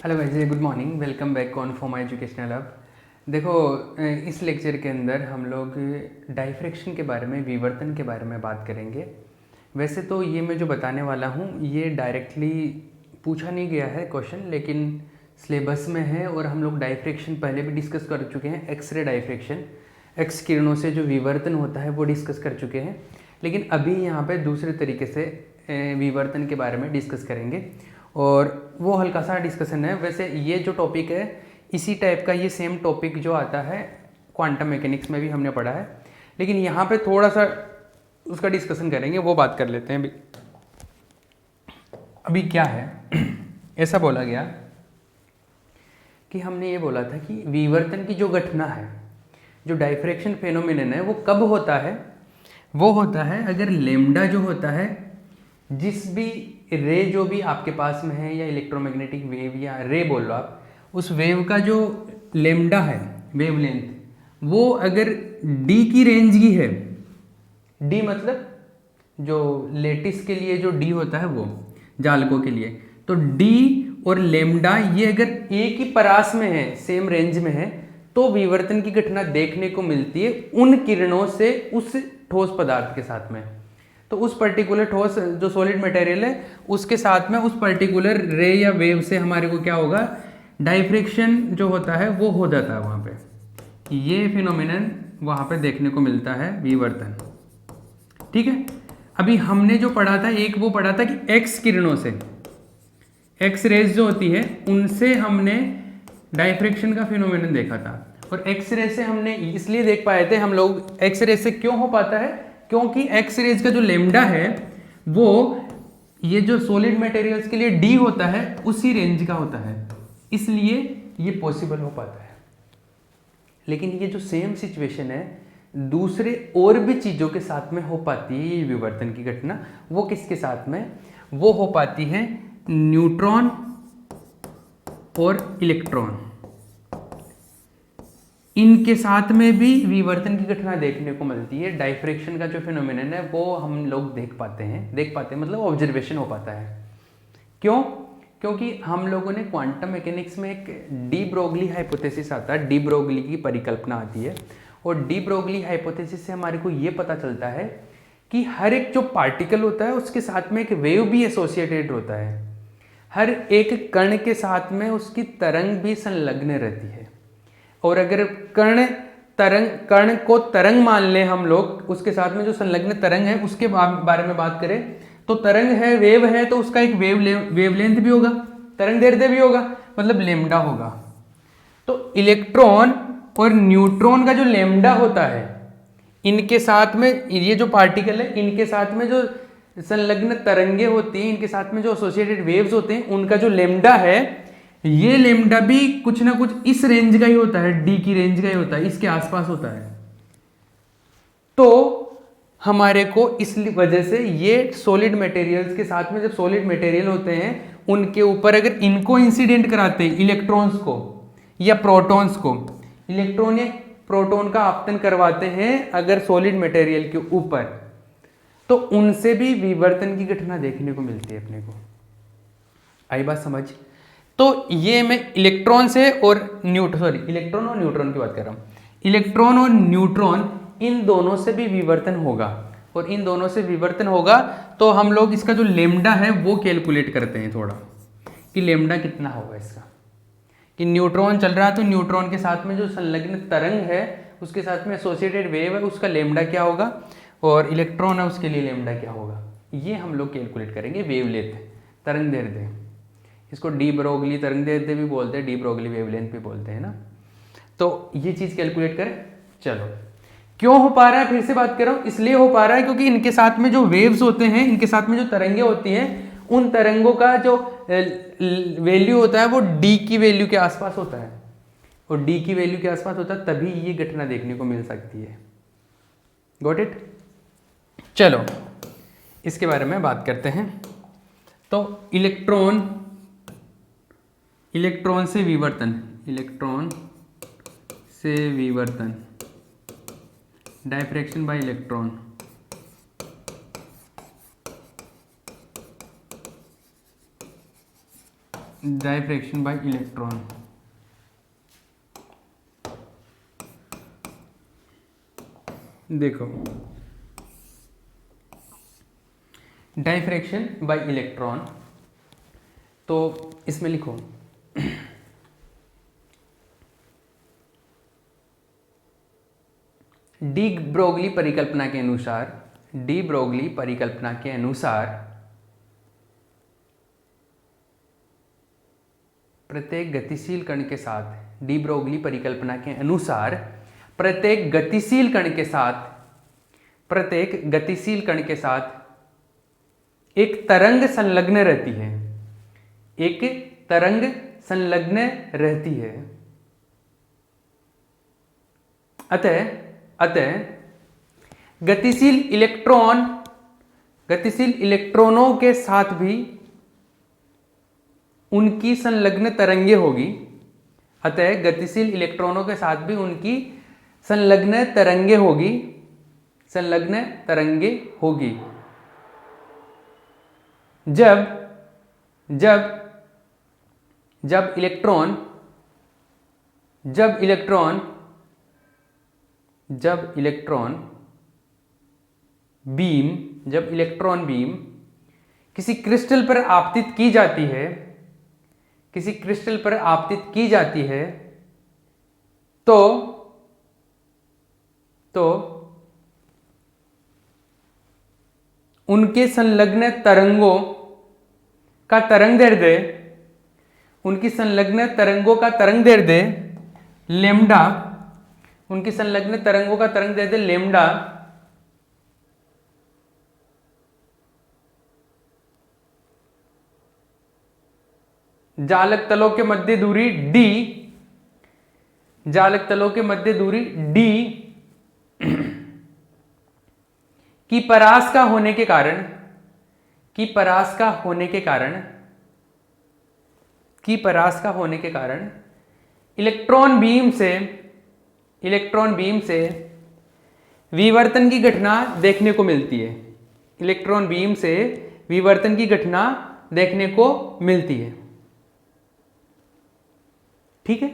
Hello guys, good morning. Welcome back on for my educational hub. देखो, इस lecture के अंदर हम लोग डाइफ्रैक्शन के बारे में, विवर्तन के बारे में बात करेंगे। वैसे तो ये मैं जो बताने वाला हूँ ये डायरेक्टली पूछा नहीं गया है क्वेश्चन, लेकिन सिलेबस में है और हम लोग डाइफ्रैक्शन पहले भी डिस्कस कर चुके हैं। एक्सरे डाइफ्रैक्शन, एक्स किरणों से जो विवर्तन होता है वो डिस्कस कर चुके हैं, लेकिन अभी यहाँ पे दूसरे तरीके से विवर्तन के बारे में डिस्कस करेंगे और वो हल्का सा डिस्कशन है। वैसे ये जो टॉपिक है इसी टाइप का, ये सेम टॉपिक जो आता है क्वांटम मैकेनिक्स में भी हमने पढ़ा है, लेकिन यहाँ पे थोड़ा सा उसका डिस्कशन करेंगे, वो बात कर लेते हैं। अभी क्या है ऐसा बोला गया कि हमने ये बोला था कि विवर्तन की जो घटना है, जो डाइफ्रैक्शन फेनोमेनन है, वो कब होता है? वो होता है अगर लेमडा जो होता है, जिस भी रे जो भी आपके पास में है, या इलेक्ट्रोमैग्नेटिक वेव या रे बोल लो आप, उस वेव का जो लेमडा है, वेवलेंथ, वो अगर डी की रेंज की है, डी मतलब जो लेटिस के लिए जो डी होता है वो जालकों के लिए, तो डी और लेमडा ये अगर एक ही परास में है, सेम रेंज में है, तो विवर्तन की घटना देखने को मिलती है उन किरणों से उस ठोस पदार्थ के साथ में। तो उस पर्टिकुलर ठोस जो सॉलिड मटेरियल है उसके साथ में उस पर्टिकुलर रे या वेव से हमारे को क्या होगा, डाइफ्रैक्शन जो होता है वो हो जाता है वहाँ पे। ये फिनोमिनन वहाँ पे देखने को मिलता है, विवर्तन। ठीक है, अभी हमने जो पढ़ा था, एक वो पढ़ा था कि एक्स किरणों से, एक्स रेज जो होती है उनसे हमने डाइफ्रैक्शन का फिनोमिनन देखा था। और एक्स रे से हमने इसलिए देख पाए थे हम लोग, एक्स रे से क्यों हो पाता है, क्योंकि एक्स रेज का जो लेमडा है वो ये जो सॉलिड मटेरियल्स के लिए डी होता है उसी रेंज का होता है, इसलिए ये पॉसिबल हो पाता है। लेकिन ये जो सेम सिचुएशन है दूसरे और भी चीज़ों के साथ में हो पाती है, ये विवर्तन की घटना। वो किसके साथ में? वो हो पाती है न्यूट्रॉन और इलेक्ट्रॉन, इनके साथ में भी विवर्तन की घटना देखने को मिलती है। डाइफ्रैक्शन का जो फिनोमिनन है वो हम लोग देख पाते हैं मतलब ऑब्जर्वेशन हो पाता है। क्यों? क्योंकि हम लोगों ने क्वांटम मैकेनिक्स में एक डी ब्रोगली हाइपोथेसिस आता है, डी ब्रोगली की परिकल्पना आती है, और डी ब्रोगली हाइपोथेसिस से हमारे को ये पता चलता है कि हर एक जो पार्टिकल होता है उसके साथ में एक वेव भी एसोसिएटेड होता है। हर एक कण के साथ में उसकी तरंग भी संलग्न रहती है, और अगर कण को तरंग मान लें हम लोग, उसके साथ में जो संलग्न तरंग है उसके बारे में बात करें, तो तरंग है, वेव है, तो उसका एक वेवलेंथ भी होगा, तरंग दैर्ध्य भी होगा, मतलब लेमडा होगा। तो इलेक्ट्रॉन और न्यूट्रॉन का जो लेमडा होता है, इनके साथ में ये जो पार्टिकल है, इनके साथ में जो संलग्न तरंगे होती हैं, इनके साथ में जो एसोसिएटेड वेव्स होते हैं, उनका जो लेमडा है, ये लेमडा भी कुछ ना कुछ इस रेंज का ही होता है, डी की रेंज का ही होता है, इसके आसपास होता है। तो हमारे को इस वजह से ये सॉलिड मटेरियल्स के साथ में, जब सॉलिड मटेरियल होते हैं उनके ऊपर अगर इनको इंसिडेंट कराते हैं, इलेक्ट्रॉन्स को या प्रोटॉन्स को, इलेक्ट्रॉन या प्रोटॉन का आपतन करवाते हैं अगर सॉलिड मटेरियल के ऊपर, तो उनसे भी विवर्तन की घटना देखने को मिलती है अपने को। आई बात समझ? तो ये मैं इलेक्ट्रॉन से और इलेक्ट्रॉन और न्यूट्रॉन की बात कर रहा हूँ। इलेक्ट्रॉन और न्यूट्रॉन इन दोनों से भी विवर्तन होगा, और इन दोनों से विवर्तन होगा तो हम लोग इसका जो लेमडा है वो कैलकुलेट करते हैं थोड़ा, कि लेमडा कितना होगा इसका। कि न्यूट्रॉन चल रहा है तो न्यूट्रॉन के साथ में जो संलग्न तरंग है उसके साथ में एसोसिएटेड वेव है, उसका लेमडा क्या होगा, और इलेक्ट्रॉन है उसके लिए लेमडा क्या होगा, ये हम लोग कैलकुलेट करेंगे। वेवलेंथ, तरंग दैर्ध्य, इसको डी ब्रोगली तरंग दैर्ध्य भी बोलते हैं, डी ब्रोगली वेवलेंथ भी बोलते हैं ना। तो ये चीज़ कैलकुलेट करें। चलो, क्यों हो पा रहा है, फिर से बात कर रहा हूँ, इसलिए हो पा रहा है क्योंकि इनके साथ में जो वेव्स होते हैं, इनके साथ में जो तरंगे होती हैं, उन तरंगों का जो वैल्यू होता है वो डी की वैल्यू के आसपास होता है, और डी की वैल्यू के आसपास होता है तभी ये घटना देखने को मिल सकती है। Got it? चलो इसके बारे में बात करते हैं। तो इलेक्ट्रॉन से विवर्तन, diffraction bye electron. Diffraction bye electron. देखो, डायफ्रैक्शन बाय इलेक्ट्रॉन, तो इसमें लिखो डी ब्रोगली परिकल्पना के अनुसार, डी ब्रोगली परिकल्पना के अनुसार प्रत्येक गतिशील कण के साथ, डी ब्रोगली परिकल्पना के अनुसार प्रत्येक गतिशील कण के साथ, प्रत्येक गतिशील कण के साथ एक तरंग संलग्न रहती है, एक तरंग संलग्न रहती है। अतः गतिशील इलेक्ट्रॉनों के साथ भी उनकी संलग्न तरंगे होगी। अतः गतिशील इलेक्ट्रॉनों के साथ भी उनकी संलग्न तरंगे होगी, संलग्न तरंगे होगी। जब इलेक्ट्रॉन बीम किसी क्रिस्टल पर आपतित की जाती है, किसी क्रिस्टल पर आपतित की जाती है, तो उनके संलग्न तरंगों का तरंगदैर्ध्य, उनकी संलग्न तरंगों का तरंगदैर्ध्य लैम्डा, उनकी संलग्न तरंगों का तरंगदैर्ध्य लैम्डा जालक तलों के मध्य दूरी d, जालक तलों के मध्य दूरी d की परास का होने के कारण, की परास का होने के कारण, की परास का होने के कारण इलेक्ट्रॉन बीम से विवर्तन की घटना देखने को मिलती है। इलेक्ट्रॉन बीम से विवर्तन की घटना देखने को मिलती है। ठीक है,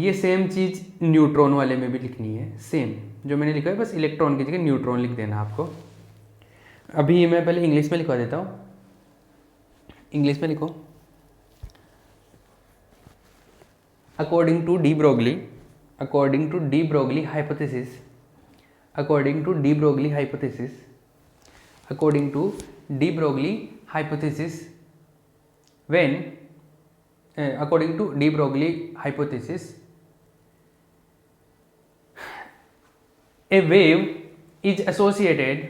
ये सेम चीज न्यूट्रॉन वाले में भी लिखनी है, सेम जो मैंने लिखा है, बस इलेक्ट्रॉन की जगह न्यूट्रॉन लिख देना आपको। अभी मैं पहले इंग्लिश में लिखवा देता हूँ। इंग्लिश में लिखो, according to de Broglie hypothesis, according to de Broglie hypothesis, when according to de Broglie hypothesis, a wave is associated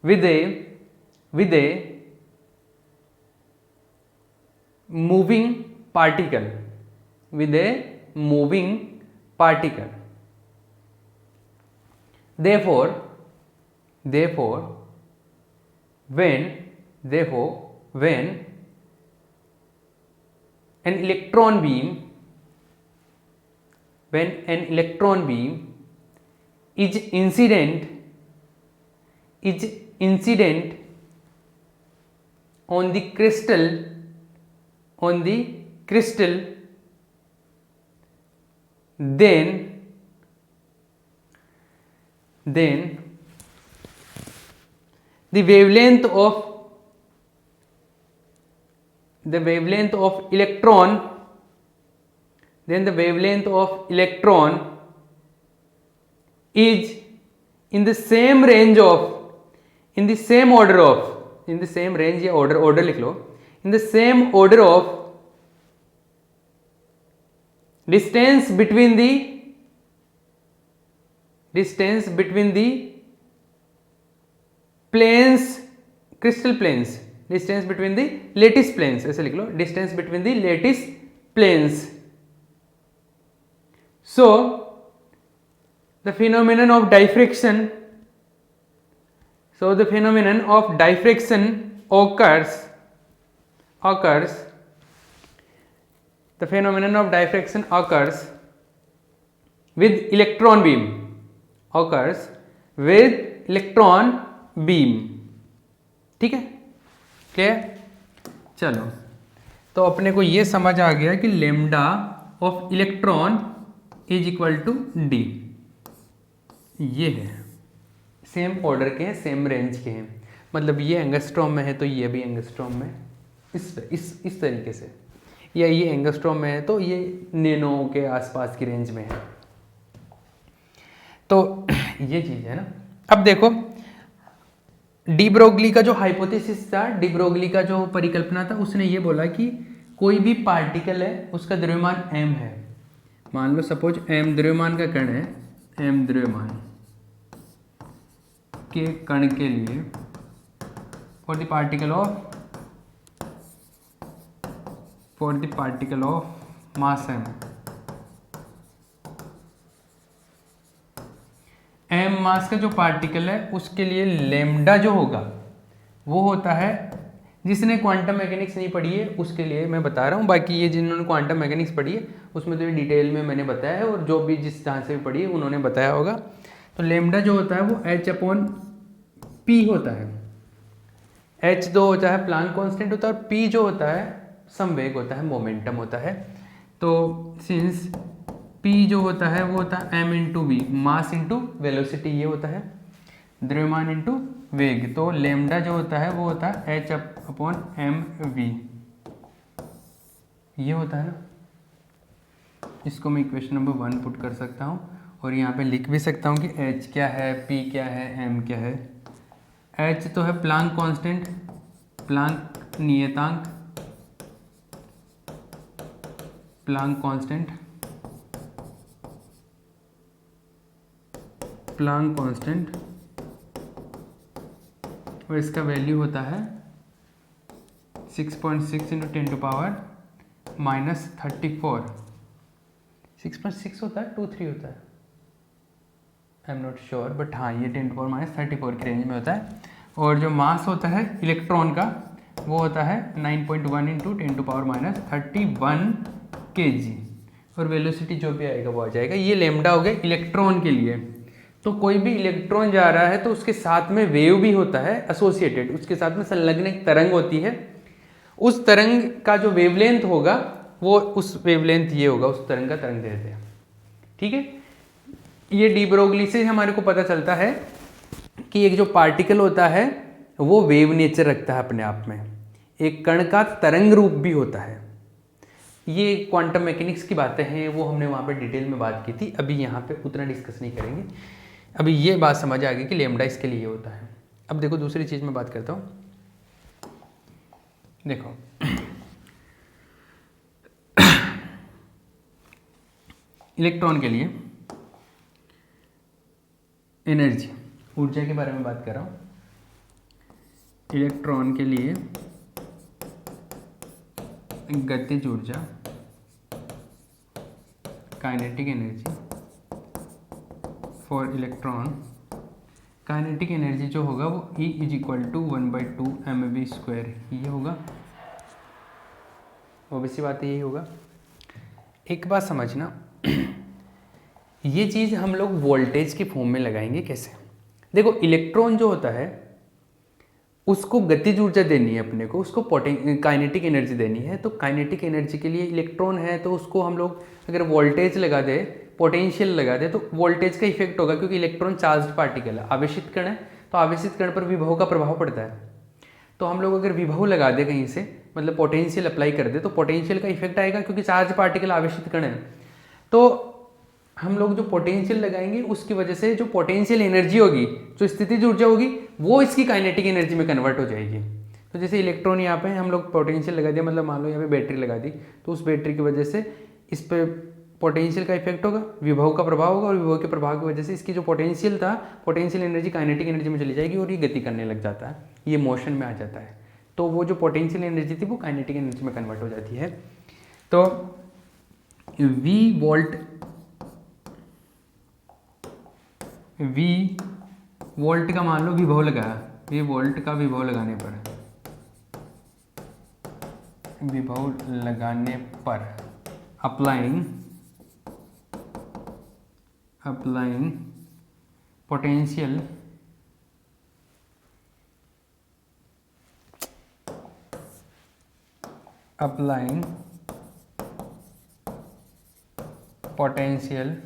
with a moving particle, therefore when an electron beam is incident on the crystal, then the wavelength of electron is in the same range of, in the same order of, in the same range या order लिख लो, in the same order of distance between the planes, crystal planes, distance between the lattice planes, ऐसे लिख लो, distance between the lattice planes. So the phenomenon of diffraction occurs, the phenomenon of diffraction occurs with electron beam, ठीक है, clear? चलो, तो अपने को ये समझ आ गया कि lambda of electron is equal to D. ये है सेम ऑर्डर के हैं, सेम रेंज के हैं, मतलब ये एंगस्ट्रॉम में है तो ये भी एंगस्ट्रॉम में, इस तरीके से, या ये एंगस्ट्रॉम में है तो ये नैनो के आसपास की रेंज में है। तो ये चीज़ है ना। अब देखो डी ब्रोगली का जो हाइपोथेसिस था, डी ब्रोगली का जो परिकल्पना था, उसने ये बोला कि कोई भी पार्टिकल है उसका द्रव्यमान m है। मान लो सपोज m द्रव्यमान का कण है, m द्रव्यमान के कण के लिए for the particle of mass m मास का जो पार्टिकल है उसके लिए लेमडा जो होगा वो होता है, जिसने क्वांटम मैकेनिक्स नहीं पढ़ी है उसके लिए मैं बता रहा हूँ, बाकी ये जिन्होंने क्वांटम मैकेनिक्स पढ़ी है उसमें तो ये डिटेल में मैंने बताया है, और जो भी जिस जहाँ से भी पढ़ी है उन्होंने बताया होगा। तो लेमडा जो होता है वो h/p होता है। h जो होता है प्लांक कांस्टेंट होता है, और p जो होता है संवेग होता है, मोमेंटम होता है। तो सिंस p जो होता है वो होता है m into V, mass into velocity, ये होता है द्रव्यमान इंटू वेग। तो लेमडा जो होता है वो होता है h/mv, ये होता है ना। इसको मैं इक्वेशन नंबर 1 पुट कर सकता हूँ, और यहाँ पे लिख भी सकता हूँ कि h क्या है, p क्या है, m क्या है। h तो है प्लांक कांस्टेंट, प्लांक नियतांक, प्लांक कांस्टेंट, प्लांक कांस्टेंट, और इसका वैल्यू होता है 6.6 इंटू 10 टू पावर -34। 6.6 होता है 23 होता है, I am not sure, but हाँ ये 10 टू पावर -34 की रेंज में होता है। और जो मास होता है इलेक्ट्रॉन का वो होता है 9.1 इंटू 10 टू पावर -31 kg, और वेलोसिटी जो भी आएगा वो आ जाएगा। ये लेमडा हो गया इलेक्ट्रॉन के लिए। तो कोई भी इलेक्ट्रॉन जा रहा है तो उसके साथ में वेव भी होता है एसोसिएटेड, उसके साथ में संलग्न एक तरंग होती है। उस तरंग का जो वेवलेंथ होगा वो उस वेवलेंथ ये होगा, उस तरंग का तरंग दैर्ध्य है। ठीक है, ये डी ब्रोगली से हमारे को पता चलता है कि एक जो पार्टिकल होता है वो वेव नेचर रखता है अपने आप में, एक कण का तरंग रूप भी होता है। ये क्वांटम मैकेनिक्स की बातें हैं, वो हमने वहाँ पे डिटेल में बात की थी, अभी यहाँ पे उतना डिस्कस नहीं करेंगे। अभी ये बात समझ आ गई कि लेमडा इसके लिए होता है। अब देखो दूसरी चीज़ मैं बात करता हूँ। देखो इलेक्ट्रॉन के लिए एनर्जी, ऊर्जा के बारे में बात कर रहा हूँ। इलेक्ट्रॉन के लिए गतिज ऊर्जा, kinetic energy for electron, kinetic energy जो होगा वो E is equal to 1/2 mv², ये होगा। ऑब्वियसली बात यही होगा। एक बात समझना, ये चीज़ हम लोग वोल्टेज के फॉर्म में लगाएंगे कैसे। देखो इलेक्ट्रॉन जो होता है उसको गतिज ऊर्जा देनी है अपने को, उसको काइनेटिक एनर्जी देनी है। तो काइनेटिक एनर्जी के लिए इलेक्ट्रॉन है तो उसको हम लोग अगर वोल्टेज लगा दे, पोटेंशियल लगा दे, तो वोल्टेज का इफेक्ट होगा, क्योंकि इलेक्ट्रॉन चार्ज्ड पार्टिकल है, आवेशित कण है, तो आवेशित कण पर विभव का प्रभाव पड़ता है। तो हम लोग अगर विभव लगा दे कहीं से, मतलब पोटेंशियल अप्लाई कर दे, तो पोटेंशियल का इफेक्ट आएगा, क्योंकि चार्ज पार्टिकल आवेशित कण है। तो हम लोग जो पोटेंशियल लगाएंगे उसकी वजह से जो पोटेंशियल एनर्जी होगी, जो स्थितिज ऊर्जा होगी, वो इसकी काइनेटिक एनर्जी में कन्वर्ट हो जाएगी। तो जैसे इलेक्ट्रॉन यहाँ पे हम लोग पोटेंशियल लगा दिया, मतलब मान लो यहाँ पे बैटरी लगा दी, तो उस बैटरी की वजह से इस पे पोटेंशियल का इफेक्ट होगा, विभव का प्रभाव होगा, और विभव के प्रभाव की वजह से इसकी जो पोटेंशियल था, पोटेंशियल एनर्जी काइनेटिक एनर्जी में चली जाएगी, और ये गति करने लग जाता है, ये मोशन में आ जाता है। तो वो जो पोटेंशियल एनर्जी थी वो काइनेटिक एनर्जी में कन्वर्ट हो जाती है। तो V वोल्ट का मान लो विभव लगाया, V वोल्ट का विभव लगाने पर applying potential applying potential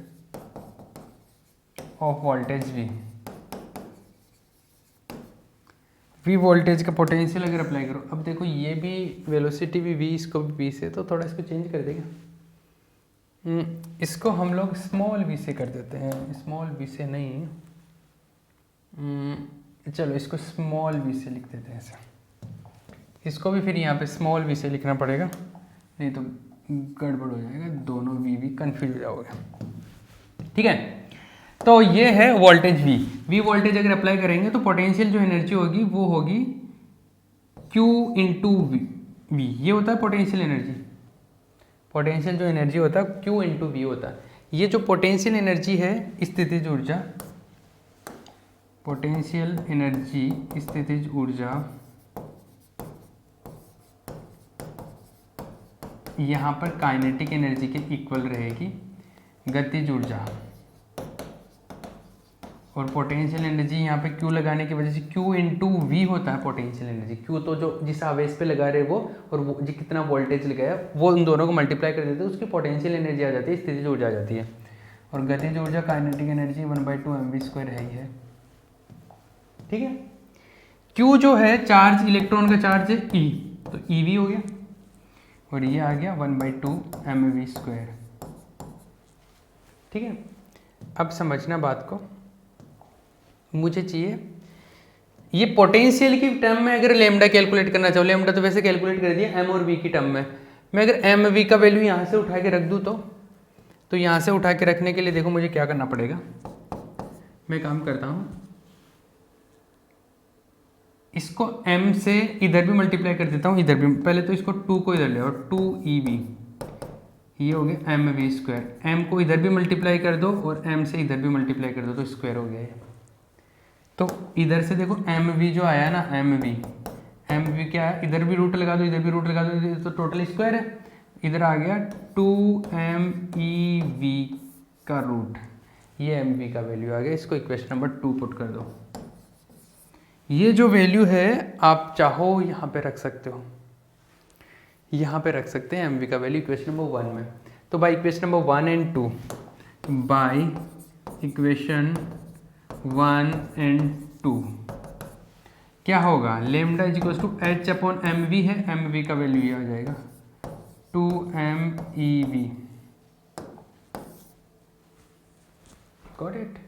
of voltage V voltage का पोटेंशियल अगर अप्लाई करो, अब देखो ये भी वेलोसिटी भी वी, इसको भी वी से, तो थोड़ा इसको चेंज कर देगा। इसको हम लोग स्मॉल वी से कर देते हैं, स्मॉल वी से नहीं, चलो इसको स्मॉल वी से लिख देते हैं ऐसा। इसको भी फिर यहाँ पे स्मॉल वी से लिखना पड़ेगा, नहीं तो गड़बड़ हो जाएगा, दोनों वी कंफ्यूज हो जाओगे। ठीक है, तो ये है वोल्टेज वी वोल्टेज अगर अप्लाई करेंगे तो पोटेंशियल जो एनर्जी होगी वो होगी Q इंटू वी, ये होता है पोटेंशियल एनर्जी। पोटेंशियल जो एनर्जी होता है Q इंटू वी होता है। ये जो पोटेंशियल एनर्जी है स्थितिज ऊर्जा, पोटेंशियल एनर्जी स्थितिज ऊर्जा यहाँ पर काइनेटिक एनर्जी के इक्वल रहेगी गतिज ऊर्जा, और पोटेंशियल एनर्जी यहाँ पे Q लगाने की वजह से Q इंटू वी होता है पोटेंशियल एनर्जी। Q तो जो जिस आवेश पे लगा रहे वो, और वो जो कितना वोल्टेज लगाया वो, उन दोनों को मल्टीप्लाई कर देते हैं, उसकी पोटेंशियल एनर्जी आ जाती है, स्थितिज ऊर्जा आ जाती है। और गतिज ऊर्जा काइनेटिक एनर्जी 1/2 mv² है ही है। ठीक है, Q जो है चार्ज, इलेक्ट्रॉन का चार्ज है E, तो EV हो गया, और ये आ गया 1/2 mv²। ठीक है, अब समझना बात को, मुझे चाहिए ये पोटेंशियल की टर्म में अगर लेमडा कैलकुलेट करना चाहो, लेमडा तो वैसे कैलकुलेट कर दिया एम और वी की टर्म में, मैं अगर एम वी का वैल्यू यहाँ से उठा के रख दूँ तो यहाँ से उठा के रखने के लिए देखो मुझे क्या करना पड़ेगा। मैं काम करता हूँ, इसको m से इधर भी मल्टीप्लाई कर देता हूँ, इधर भी, पहले तो इसको 2 को इधर ले और 2ev, ये हो गया mv²। m को इधर भी मल्टीप्लाई कर दो और m से इधर भी मल्टीप्लाई कर दो तो स्क्वायर हो गया है। तो इधर से देखो mv जो आया ना, mv क्या है, इधर भी रूट लगा दो, इधर भी रूट लगा दो, तो टोटल स्क्वायर है। इधर आ गया 2mev का रूट, ये mv का वैल्यू आ गया। इसको इक्वेशन नंबर 2 पुट कर दो। ये जो वैल्यू है आप चाहो यहाँ पे रख सकते हो, यहाँ पे रख सकते हैं mv का वैल्यू इक्वेशन नंबर 1 में। तो by equation number 1 and 2, by equation 1 and 2 क्या होगा, lambda is equal to h/mv है, mv का वैल्यू ये आ जाएगा 2mev। गॉट इट,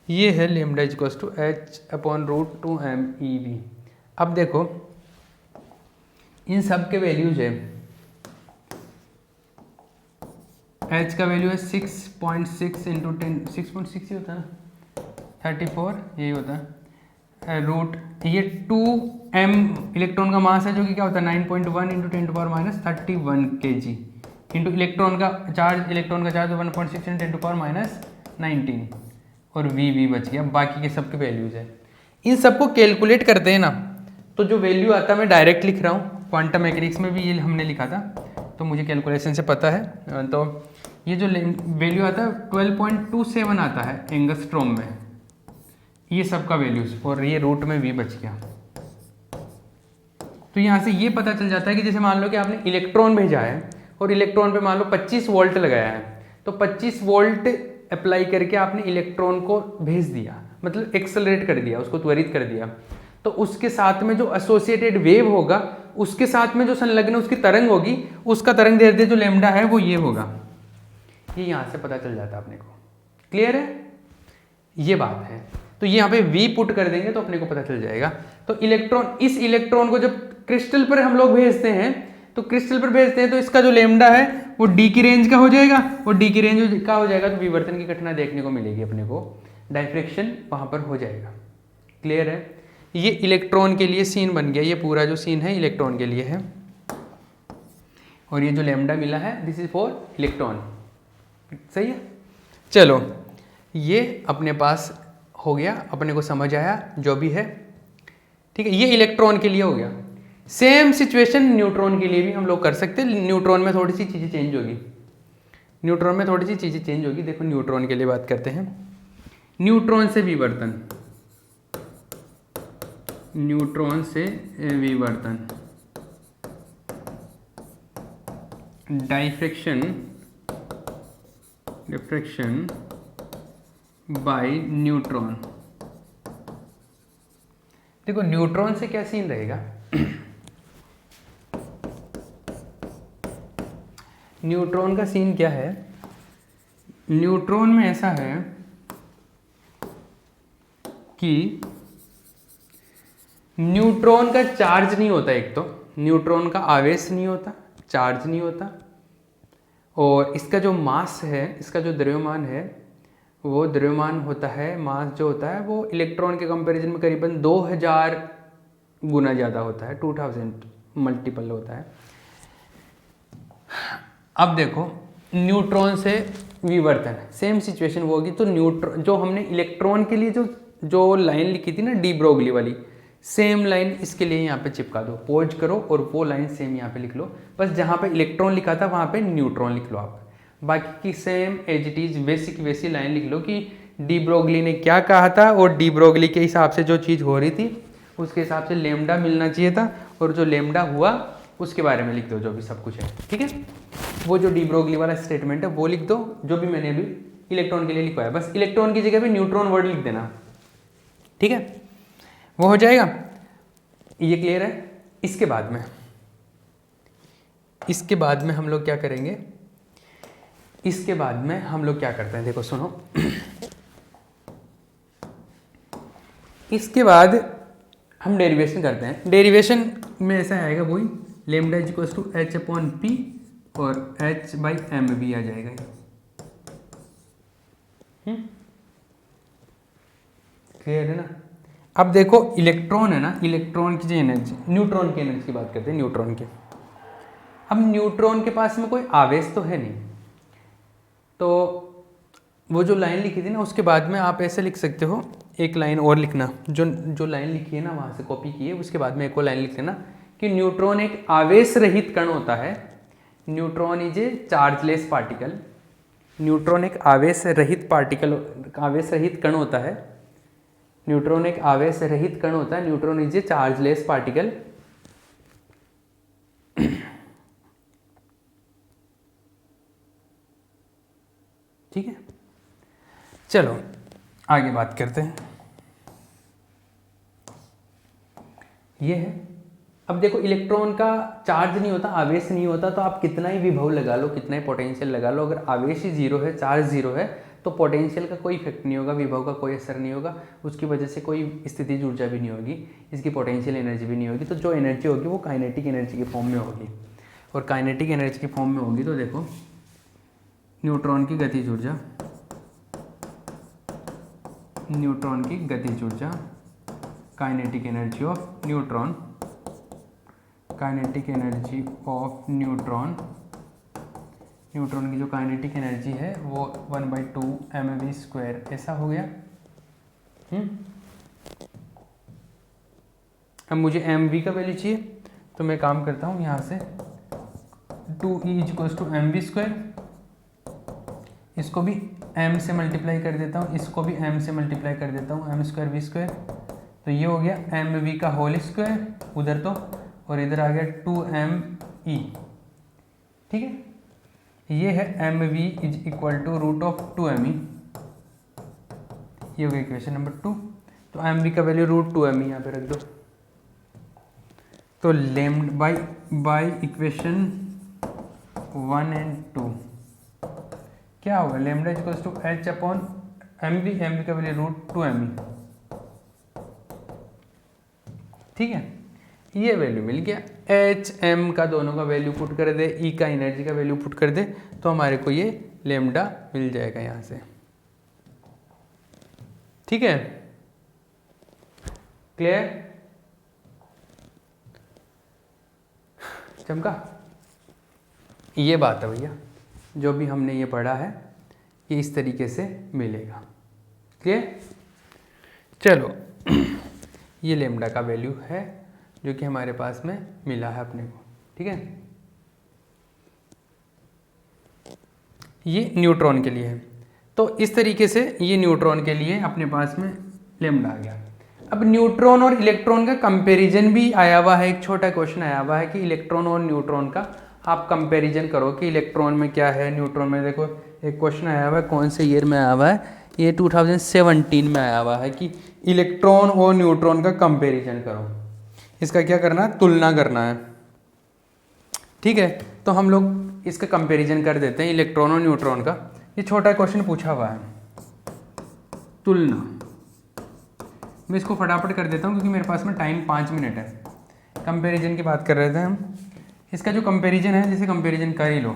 ये है lambda is equal to h/√2mev। अब देखो इन सब के वैल्यूज है, h का वैल्यू है 6.6 इंटू 10, 6.6 ही होता है ना, 34 यही होता है, रूट ये 2m इलेक्ट्रॉन का मास है जो कि क्या होता है 9.1 इंटू 10⁻31 kg इंटू इलेक्ट्रॉन का चार्ज 1.6 इंटू 10⁻19, और वी बच गया। बाकी के सब के वैल्यूज है, इन सबको कैलकुलेट करते हैं ना, तो जो वैल्यू आता है मैं डायरेक्ट लिख रहा हूँ, क्वांटम मैकेनिक्स में भी ये हमने लिखा था तो मुझे कैलकुलेशन से पता है। तो ये जो वैल्यू आता है 12.27 आता है एंगस्ट्रॉम में, ये सब का वैल्यूज, और ये रूट में वी बच गया। तो यहाँ से ये पता चल जाता है कि जैसे मान लो कि आपने इलेक्ट्रॉन भेजा है और इलेक्ट्रॉन पे मान लो 25 वोल्ट लगाया है, तो 25 वोल्ट अप्लाई करके आपने इलेक्ट्रॉन को भेज दिया, मतलब एक्सेलरेट कर दिया, उसको त्वरित कर दिया, तो उसके साथ में जो एसोसिएटेड वेव होगा, उसके साथ में जो संलग्न उसकी तरंग होगी, उसका तरंग दैर्ध्य जो लैम्डा है वो ये होगा। ये यहाँ से पता चल जाता है अपने को। क्लियर है, ये बात है। तो यहाँ पे V पुट कर देंगे तो अपने को पता चल जाएगा। तो इलेक्ट्रॉन, इस इलेक्ट्रॉन को जब क्रिस्टल पर हम लोग भेजते हैं, तो क्रिस्टल पर भेजते हैं तो इसका जो लैम्डा है वो D की रेंज का हो जाएगा, और D की रेंज का हो जाएगा तो विवर्तन की घटना देखने को मिलेगी अपने को, डायफ्रेक्शन वहाँ पर हो जाएगा। क्लियर है, ये इलेक्ट्रॉन के लिए सीन बन गया, ये पूरा जो सीन है इलेक्ट्रॉन के लिए है, और ये जो लैम्डा मिला है दिस इज फॉर इलेक्ट्रॉन। सही है, चलो ये अपने पास हो गया, अपने को समझ आया जो भी है। ठीक है, ये इलेक्ट्रॉन के लिए हो गया। सेम सिचुएशन न्यूट्रॉन के लिए भी हम लोग कर सकते हैं। न्यूट्रॉन में थोड़ी सी चीज़ें चेंज होगी, न्यूट्रॉन में थोड़ी सी चीज़ें चेंज होगी। देखो न्यूट्रॉन के लिए बात करते हैं, न्यूट्रॉन से विवर्तन, न्यूट्रॉन से विवर्तन। Diffraction by neutron. देखो न्यूट्रॉन से क्या सीन रहेगा, न्यूट्रॉन का सीन क्या है, न्यूट्रॉन में ऐसा है कि न्यूट्रॉन का चार्ज नहीं होता, एक तो न्यूट्रॉन का आवेश नहीं होता, चार्ज नहीं होता, और इसका जो मास है, इसका जो द्रव्यमान है, वो द्रव्यमान होता है, मास जो होता है वो इलेक्ट्रॉन के कंपैरिजन में करीबन 2000 गुना ज़्यादा होता है, 2000 मल्टीपल होता है। अब देखो न्यूट्रॉन से विवर्तन, सेम सिचुएशन वो होगी। तो न्यूट्रॉन, जो हमने इलेक्ट्रॉन के लिए जो लाइन लिखी थी ना डी ब्रोगली वाली, सेम लाइन इसके लिए यहाँ पे चिपका दो, पॉज करो और वो लाइन सेम यहाँ पे लिख लो। बस जहाँ पे इलेक्ट्रॉन लिखा था वहाँ पे न्यूट्रॉन लिख लो आप, बाकी की सेम एज इट इज वैसी लाइन लिख लो कि डी ब्रोगली ने क्या कहा था, और डी ब्रोगली के हिसाब से जो चीज़ हो रही थी उसके हिसाब से लेमडा मिलना चाहिए था, और जो लेमडा हुआ उसके बारे में लिख दो जो भी सब कुछ है, ठीक है। वो जो डी ब्रोगली वाला स्टेटमेंट है वो लिख दो, जो भी मैंने अभी इलेक्ट्रॉन के लिए लिखवाया, बस इलेक्ट्रॉन की जगह पे न्यूट्रॉन वर्ड लिख देना, ठीक है, वो हो जाएगा। ये क्लियर है। इसके बाद में हम लोग क्या करेंगे, इसके बाद में हम लोग क्या करते हैं, देखो सुनो, इसके बाद हम डेरिवेशन करते हैं। डेरिवेशन में ऐसा आएगा वही lambda is equals to H upon P और एच बाई एम भी आ जाएगा। क्लियर है ना। अब देखो इलेक्ट्रॉन है ना, इलेक्ट्रॉन की जो एनर्जी, न्यूट्रॉन की एनर्जी की बात करते हैं, न्यूट्रॉन की। अब न्यूट्रॉन के पास में कोई आवेश तो है नहीं, तो वो जो लाइन लिखी थी ना उसके बाद में आप ऐसे लिख सकते हो, एक लाइन और लिखना, जो लाइन लिखी है ना वहाँ से कॉपी की है, उसके बाद में एक और लाइन लिख लेना कि न्यूट्रॉन एक आवेश रहित कण होता है। Neutron is a chargeless particle. Neutron एक आवेश रहित कण होता है। न्यूट्रॉन एक आवेश रहित कण होता है। Neutron is a chargeless particle. ठीक है, चलो आगे बात करते हैं। ये है, अब देखो इलेक्ट्रॉन का चार्ज नहीं होता, आवेश नहीं होता, तो आप कितना ही विभव लगा लो, कितना ही पोटेंशियल लगा लो, अगर आवेश ही जीरो है, चार्ज जीरो है, तो पोटेंशियल का कोई इफेक्ट नहीं होगा, विभव का कोई असर नहीं होगा, उसकी वजह से कोई स्थितिज ऊर्जा भी नहीं होगी, इसकी पोटेंशियल एनर्जी भी नहीं होगी। तो जो एनर्जी होगी वो काइनेटिक एनर्जी के फॉर्म में होगी, और काइनेटिक एनर्जी के फॉर्म में होगी तो देखो न्यूट्रॉन की गतिज ऊर्जा, न्यूट्रॉन की गतिज ऊर्जा, kinetic energy of neutron, kinetic energy of neutron, neutron की जो काइनेटिक एनर्जी है वो 1/2 mv², ऐसा हो गया। अब मुझे mv का वैल्यू चाहिए, तो मैं काम करता हूँ यहाँ से 2e = mv², इसको भी m से मल्टीप्लाई कर देता हूँ, इसको भी m से मल्टीप्लाई कर देता हूँ, m² v², तो ये हो गया mv का होल स्क्वायर उधर तो, और इधर आ गया 2me। ठीक है, ये है mv = √2me, ये हो गया इक्वेशन नंबर 2। तो mv का वैल्यू √2me यहाँ पे रख दो, तो लेम्डा बाई इक्वेशन 1 और 2 क्या होगा, lambda = h upon mv, mv का वैल्यू √2me। ठीक है, ये वैल्यू मिल गया। एच एम का दोनों का वैल्यू पुट कर दे, ई का एनर्जी का वैल्यू पुट कर दे, तो हमारे को ये लेम्डा मिल जाएगा यहाँ से। ठीक है, क्लियर, चमका। ये बात है भैया, जो भी हमने ये पढ़ा है ये इस तरीके से मिलेगा। क्लियर, चलो ये लेम्डा का वैल्यू है जो कि हमारे पास में मिला है अपने को। ठीक है, ये न्यूट्रॉन के लिए है, तो इस तरीके से ये न्यूट्रॉन के लिए अपने पास में लेम्डा आ गया। अब न्यूट्रॉन और इलेक्ट्रॉन का कंपैरिजन भी आया हुआ है, एक छोटा क्वेश्चन आया हुआ है कि इलेक्ट्रॉन और न्यूट्रॉन का आप कंपैरिजन करो कि इलेक्ट्रॉन में क्या है, न्यूट्रॉन में। देखो एक क्वेश्चन आया हुआ है, कौन से ईयर में आया हुआ है, ये 2017 में आया हुआ है कि इलेक्ट्रॉन और न्यूट्रॉन का कंपैरिजन करो। इसका क्या करना है, तुलना करना है। ठीक है, तो हम लोग इसका कंपैरिजन कर देते हैं इलेक्ट्रॉन और न्यूट्रॉन का। ये छोटा क्वेश्चन पूछा हुआ है, तुलना। मैं इसको फटाफट कर देता हूँ क्योंकि मेरे पास में टाइम 5 मिनट है। कंपैरिजन की बात कर रहे थे हम। इसका जो कंपैरिजन है, जैसे कंपैरिजन कर ही लो,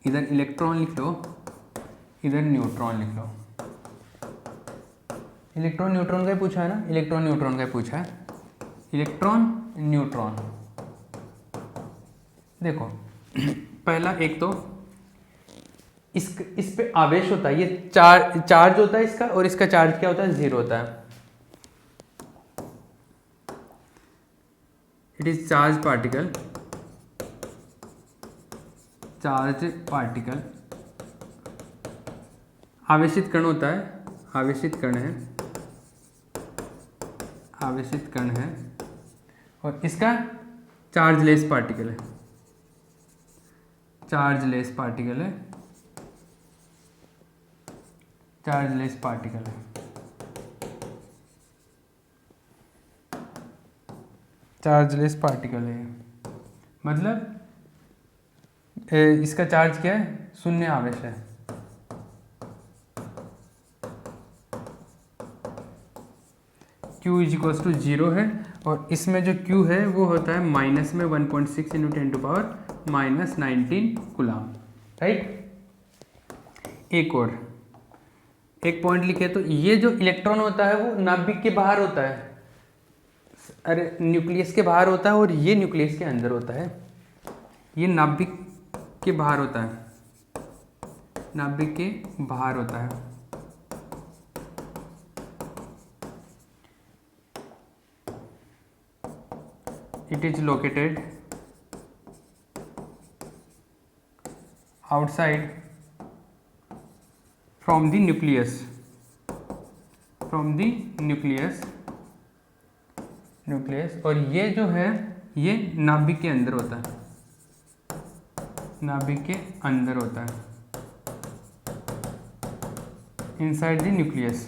इधर इलेक्ट्रॉन लिख लो, इधर न्यूट्रॉन लिख लो। इलेक्ट्रॉन न्यूट्रॉन का ही पूछा है ना, इलेक्ट्रॉन न्यूट्रॉन का ही पूछा है, इलेक्ट्रॉन न्यूट्रॉन। देखो पहला एक तो इस पे आवेश होता है, ये चार्ज होता है इसका, और इसका चार्ज क्या होता है, 0 होता है। It is charge particle, charge particle. आवेशित कण होता है, आवेशित कण है, आवेशित कण है, और इसका चार्जलेस पार्टिकल है, चार्जलेस पार्टिकल है, चार्जलेस पार्टिकल है, चार्जलेस पार्टिकल है। मतलब इसका चार्ज क्या है, शून्य आवेश है। Q इज टू 0 है, और इसमें जो Q है वो होता है माइनस में 1.6 × 10⁻⁻19 कूलम, राइट। एक और एक पॉइंट लिखे तो ये जो इलेक्ट्रॉन होता है वो नाभिक के बाहर होता है, अरे न्यूक्लियस के बाहर होता है, और ये न्यूक्लियस के अंदर होता है। ये नाभिक के बाहर होता है, नाभिक के बाहर होता है। It is located outside from the nucleus, from the nucleus, और ये जो है ये नाभिक के अंदर होता है, नाभिक के अंदर होता है, inside the nucleus,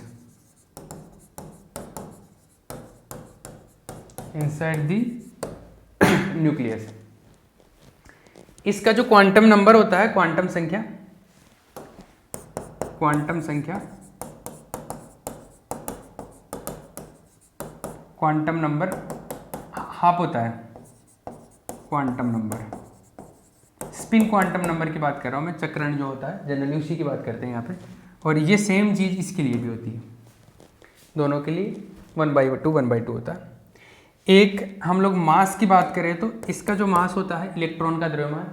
inside the nucleus. इसका जो क्वांटम नंबर होता है, क्वांटम संख्या, क्वांटम संख्या, क्वांटम नंबर हाफ होता है, quantum number. Spin quantum number की बात कर रहा हूँ मैं, चक्रण जो होता है जनरली उसी की बात करते हैं यहाँ पे। और ये सेम चीज़ इसके लिए भी होती है, दोनों के लिए 1/2 होता है। एक हम लोग मास की बात करें तो इसका जो मास होता है, इलेक्ट्रॉन का द्रव्यमान,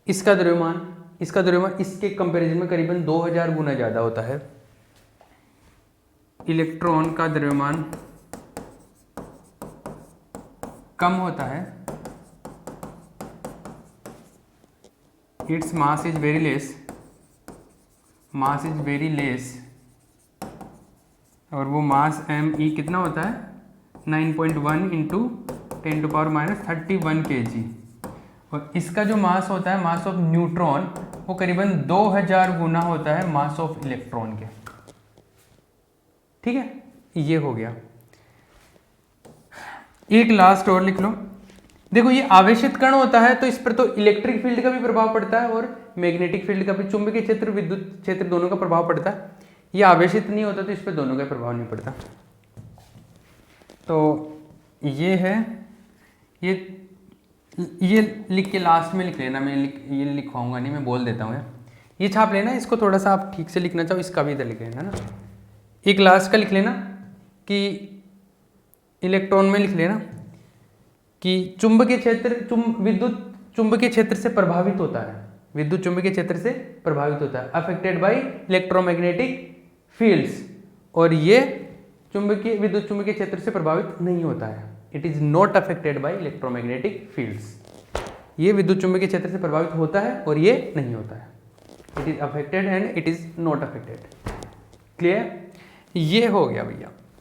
इसका द्रव्यमान इसके कंपैरिजन में करीबन 2000 गुना ज़्यादा होता है। इलेक्ट्रॉन का द्रव्यमान कम होता है, its mass is very less, mass is very less, और वो मास me कितना होता है, 9.1 × 10⁻31 kg। और इसका जो मास होता है, मास ऑफ न्यूट्रॉन, वो करीबन 2000 गुना होता है मास ऑफ इलेक्ट्रॉन के। ठीक है, ये हो गया। एक लास्ट और लिख लो। देखो ये आवेशित कण होता है तो इस पर तो इलेक्ट्रिक फील्ड का भी प्रभाव पड़ता है और मैग्नेटिक फील्ड का भी, चुंबकीय क्षेत्र, विद्युत क्षेत्र, दोनों का प्रभाव पड़ता है। ये आवेशित नहीं होता तो इस पर दोनों का प्रभाव नहीं पड़ता। तो ये है, ये लिख के लास्ट में लिख लेना, मैं ये लिखवाऊंगा नहीं, मैं बोल देता हूँ। ये छाप लेना, इसको थोड़ा सा आप ठीक से लिखना चाहो, इसका भी इधर लिख लेना ना। एक लास्ट का लिख लेना कि इलेक्ट्रॉन में लिख लेना कि चुंबकीय क्षेत्र विद्युत चुंबकीय क्षेत्र से प्रभावित होता है, विद्युत चुंबकीय क्षेत्र से प्रभावित होता है, अफेक्टेड बाय इलेक्ट्रोमैग्नेटिक फील्ड्स। और ये विद्युत चुंबकीय क्षेत्र से प्रभावित नहीं होता है, it is not affected by electromagnetic fields. ये विद्युत चुंबकीय क्षेत्र से प्रभावित होता है और ये नहीं होता है, it is affected and it is not affected. Clear? ये हो गया भैया।